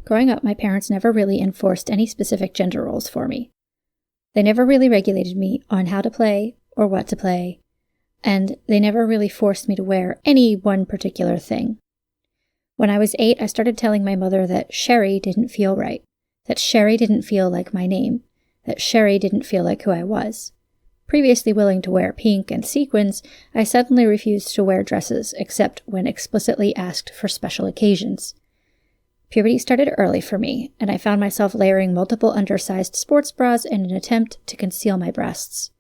Growing up, my parents never really enforced any specific gender roles for me. They never really regulated me on how to play or what to play, and they never really forced me to wear any one particular thing. When I was 8, I started telling my mother that Sherry didn't feel right, that Sherry didn't feel like my name, that Sherry didn't feel like who I was. Previously willing to wear pink and sequins, I suddenly refused to wear dresses except when explicitly asked for special occasions. Puberty started early for me, and I found myself layering multiple undersized sports bras in an attempt to conceal my breasts.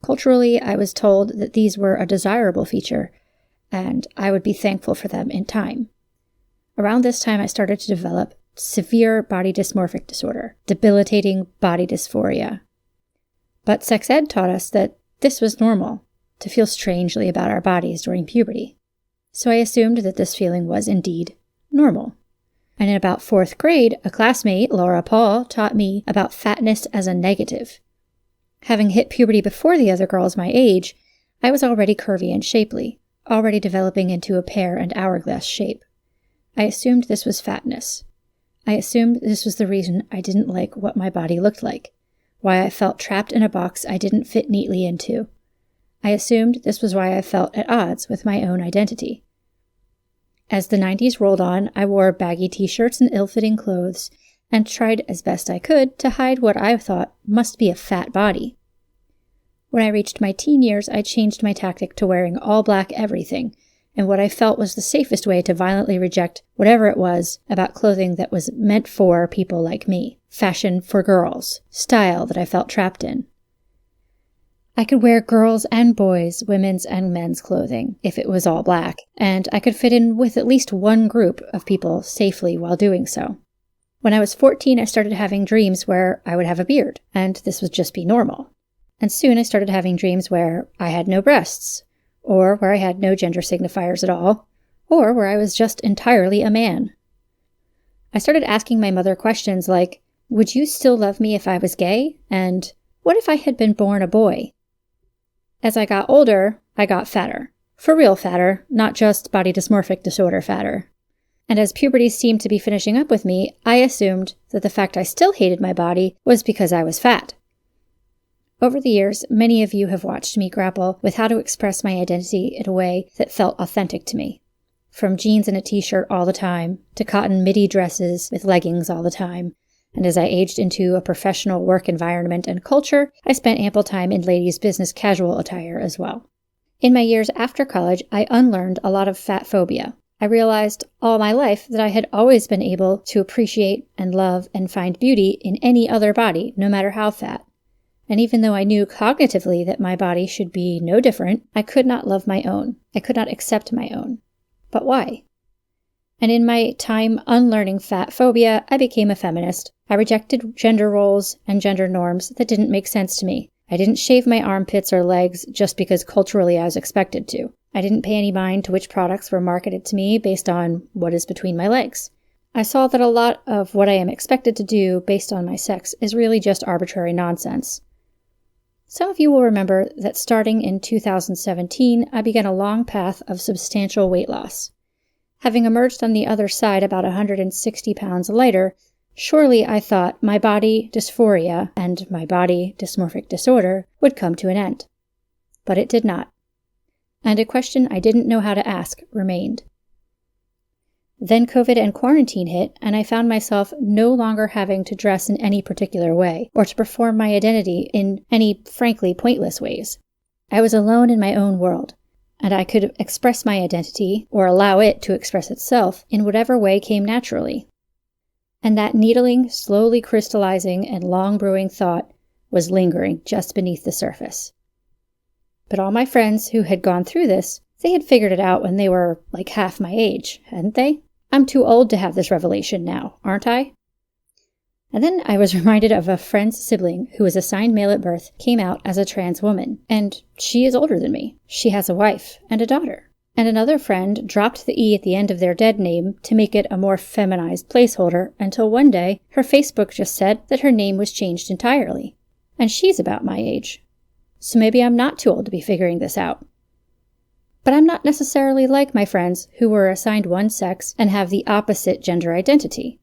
Culturally, I was told that these were a desirable feature, and I would be thankful for them in time. Around this time, I started to develop severe body dysmorphic disorder, debilitating body dysphoria. But sex ed taught us that this was normal, to feel strangely about our bodies during puberty. So I assumed that this feeling was indeed normal. And in about 4th grade, a classmate, Laura Paul, taught me about fatness as a negative. Having hit puberty before the other girls my age, I was already curvy and shapely, already developing into a pear and hourglass shape. I assumed this was fatness. I assumed this was the reason I didn't like what my body looked like, why I felt trapped in a box I didn't fit neatly into. I assumed this was why I felt at odds with my own identity. As the 90s rolled on, I wore baggy t-shirts and ill-fitting clothes, and tried as best I could to hide what I thought must be a fat body. When I reached my teen years, I changed my tactic to wearing all black everything, and what I felt was the safest way to violently reject whatever it was about clothing that was meant for people like me. Fashion for girls. Style that I felt trapped in. I could wear girls' and boys', women's and men's clothing if it was all black, and I could fit in with at least one group of people safely while doing so. When I was 14, I started having dreams where I would have a beard, and this would just be normal. And soon I started having dreams where I had no breasts, or where I had no gender signifiers at all, or where I was just entirely a man. I started asking my mother questions like, would you still love me if I was gay? And what if I had been born a boy? As I got older, I got fatter. For real fatter, not just body dysmorphic disorder fatter. And as puberty seemed to be finishing up with me, I assumed that the fact I still hated my body was because I was fat. Over the years, many of you have watched me grapple with how to express my identity in a way that felt authentic to me. From jeans and a t-shirt all the time, to cotton midi dresses with leggings all the time. And as I aged into a professional work environment and culture, I spent ample time in ladies' business casual attire as well. In my years after college, I unlearned a lot of fat phobia. I realized all my life that I had always been able to appreciate and love and find beauty in any other body, no matter how fat. And even though I knew cognitively that my body should be no different, I could not love my own. I could not accept my own. But why? And in my time unlearning fat phobia, I became a feminist. I rejected gender roles and gender norms that didn't make sense to me. I didn't shave my armpits or legs just because culturally I was expected to. I didn't pay any mind to which products were marketed to me based on what is between my legs. I saw that a lot of what I am expected to do based on my sex is really just arbitrary nonsense. Some of you will remember that starting in 2017, I began a long path of substantial weight loss. Having emerged on the other side about 160 pounds lighter, surely I thought my body dysphoria and my body dysmorphic disorder would come to an end. But it did not. And a question I didn't know how to ask remained. Then COVID and quarantine hit, and I found myself no longer having to dress in any particular way, or to perform my identity in any frankly pointless ways. I was alone in my own world, and I could express my identity, or allow it to express itself, in whatever way came naturally. And that needling, slowly crystallizing, and long brewing thought was lingering just beneath the surface. But all my friends who had gone through this, they had figured it out when they were like half my age, hadn't they? I'm too old to have this revelation now, aren't I? And then I was reminded of a friend's sibling who was assigned male at birth, came out as a trans woman, and she is older than me. She has a wife and a daughter. And another friend dropped the E at the end of their dead name to make it a more feminized placeholder until one day her Facebook just said that her name was changed entirely. And she's about my age. So maybe I'm not too old to be figuring this out. But I'm not necessarily like my friends who were assigned one sex and have the opposite gender identity.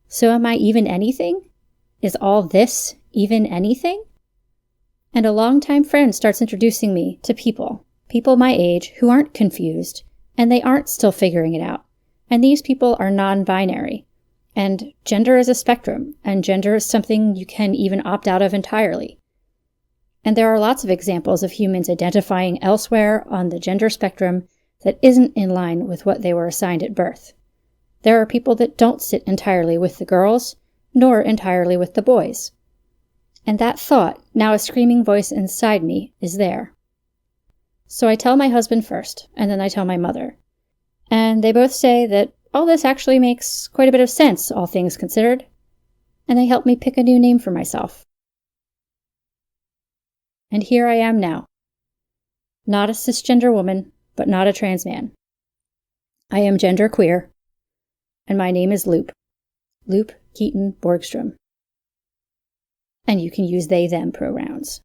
So am I even anything? Is all this even anything? And a longtime friend starts introducing me to people my age who aren't confused, and they aren't still figuring it out. And these people are non-binary. And gender is a spectrum, and gender is something you can even opt out of entirely. And there are lots of examples of humans identifying elsewhere on the gender spectrum that isn't in line with what they were assigned at birth. There are people that don't sit entirely with the girls, nor entirely with the boys. And that thought, now a screaming voice inside me, is there. So I tell my husband first, and then I tell my mother. And they both say that all this actually makes quite a bit of sense, all things considered. And they help me pick a new name for myself. And here I am now. Not a cisgender woman, but not a trans man. I am genderqueer, and my name is Loop Keaton Borgstrom. And you can use they, them pronouns.